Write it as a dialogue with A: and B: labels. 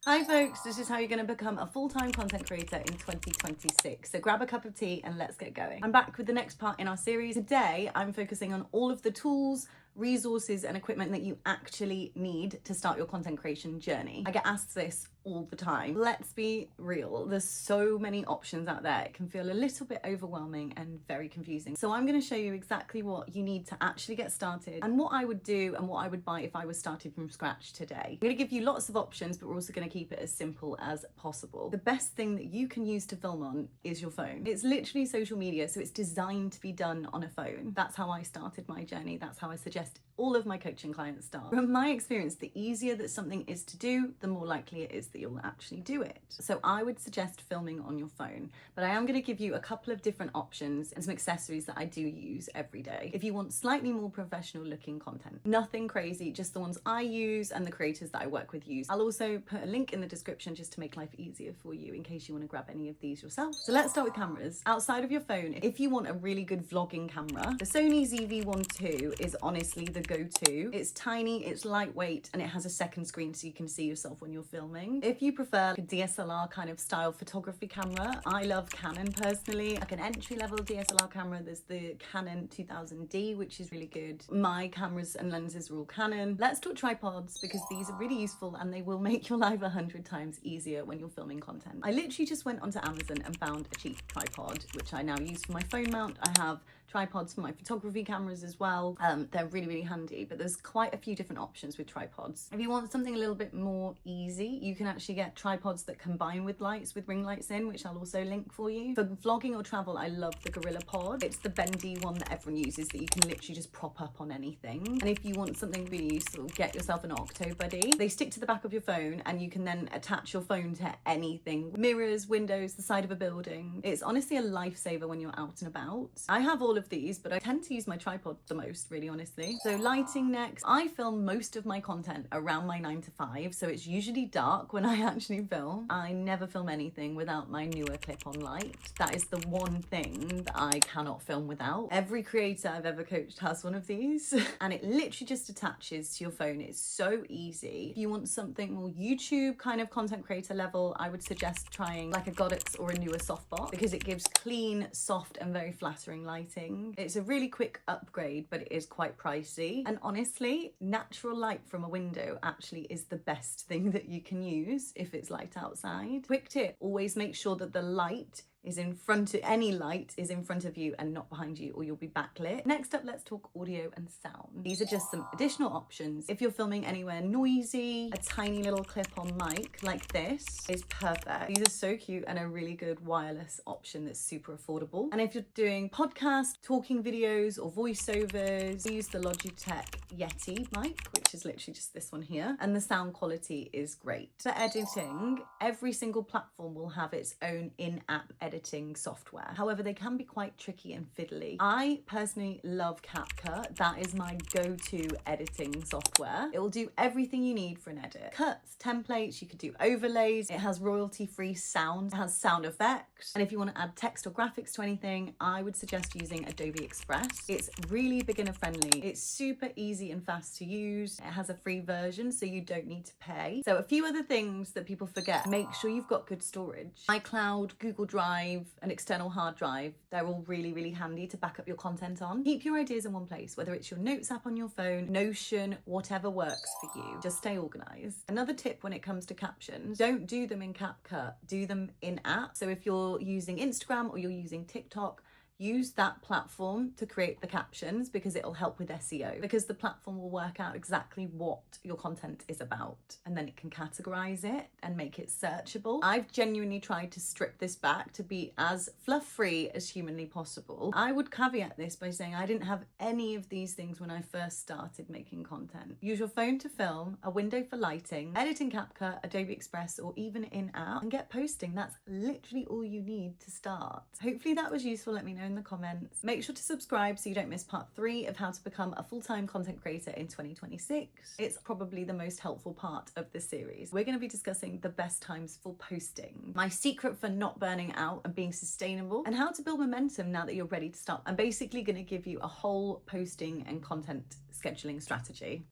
A: Hi folks, this is how you're going to become a full-time content creator in 2026. So grab a cup of tea and let's get going. I'm back with the next part in our series. Today, I'm focusing on all of the tools, resources and equipment that you actually need to start your content creation journey. I get asked this all the time. Let's be real, there's so many options out there. It can feel a little bit overwhelming and very confusing. So I'm going to show you exactly what you need to actually get started and what I would do and what I would buy if I was starting from scratch today. I'm going to give you lots of options, but we're also going to keep it as simple as possible. The best thing that you can use to film on is your phone. It's literally social media, so it's designed to be done on a phone. That's how I started my journey. That's how I suggest all of my coaching clients start. From my experience, the easier that something is to do, the more likely it is that you'll actually do it. So I would suggest filming on your phone, but I am going to give you a couple of different options and some accessories that I do use every day if you want slightly more professional looking content. Nothing crazy, just the ones I use and the creators that I work with use. I'll also put a link in the description just to make life easier for you in case you want to grab any of these yourself. So let's start with cameras. Outside of your phone, if you want a really good vlogging camera, the Sony ZV-1 II is honestly the go-to. It's tiny, it's lightweight, and it has a second screen so you can see yourself when you're filming. If you prefer a DSLR kind of style photography camera, I love Canon personally. Like an entry-level DSLR camera, there's the Canon 2000D, which is really good. My cameras and lenses are all Canon. Let's talk tripods because these are really useful and they will make your life 100 times easier when you're filming content. I literally just went onto Amazon and found a cheap tripod, which I now use for my phone mount. I have tripods for my photography cameras as well. They're really handy, but there's quite a few different options with tripods. If you want something a little bit more easy, you can actually get tripods that combine with lights, with ring lights in, which I'll also link for you. For vlogging or travel, I love the Gorilla Pod. It's the bendy one that everyone uses that you can literally just prop up on anything. And if you want something really useful, get yourself an Octo Buddy. They stick to the back of your phone and you can then attach your phone to anything. Mirrors, windows, the side of a building. It's honestly a lifesaver when you're out and about. I have all of these, but I tend to use my tripod the most, really honestly. So lighting next. I film most of my content around my 9 to 5, so it's usually dark when I actually film. I never film anything without my newer clip-on light. That is the one thing that I cannot film without. Every creator I've ever coached has one of these and it literally just attaches to your phone. It's so easy. If you want something more YouTube kind of content creator level, I would suggest trying like a Goddess or a newer softbox because it gives clean, soft and very flattering lighting. It's a really quick upgrade, but it is quite pricey. And honestly, natural light from a window actually is the best thing that you can use if it's light outside. Quick tip, always make sure that the light is in front of, any light is in front of you and not behind you or you'll be backlit. Next up, let's talk audio and sound. These are just some additional options. If you're filming anywhere noisy, a tiny little clip-on mic like this is perfect. These are so cute and a really good wireless option that's super affordable. And if you're doing podcasts, talking videos or voiceovers, use the Logitech Yeti mic, which is literally just this one here. And the sound quality is great. For editing, every single platform will have its own in-app editing software. However, they can be quite tricky and fiddly. I personally love CapCut. That is my go-to editing software. It will do everything you need for an edit. Cuts, templates, you could do overlays. It has royalty-free sound. It has sound effects. And if you want to add text or graphics to anything, I would suggest using Adobe Express. It's really beginner friendly. It's super easy and fast to use. It has a free version, so you don't need to pay. So a few other things that people forget. Make sure you've got good storage. iCloud, Google Drive, an external hard drive, they're all really handy to back up your content on. Keep your ideas in one place, whether it's your notes app on your phone, Notion, whatever works for you. Just stay organized. Another tip when it comes to captions, don't do them in CapCut, do them in app. So if you're using Instagram or you're using TikTok, use that platform to create the captions because it'll help with SEO, because the platform will work out exactly what your content is about and then it can categorize it and make it searchable. I've genuinely tried to strip this back to be as fluff-free as humanly possible. I would caveat this by saying I didn't have any of these things when I first started making content. Use your phone to film, a window for lighting, edit in CapCut, Adobe Express, or even in-app and get posting. That's literally all you need to start. Hopefully that was useful. Let me know in the comments. Make sure to subscribe so you don't miss part 3 of how to become a full-time content creator in 2026. It's probably the most helpful part of this series. We're going to be discussing the best times for posting, my secret for not burning out and being sustainable, and how to build momentum now that you're ready to start. I'm basically going to give you a whole posting and content scheduling strategy.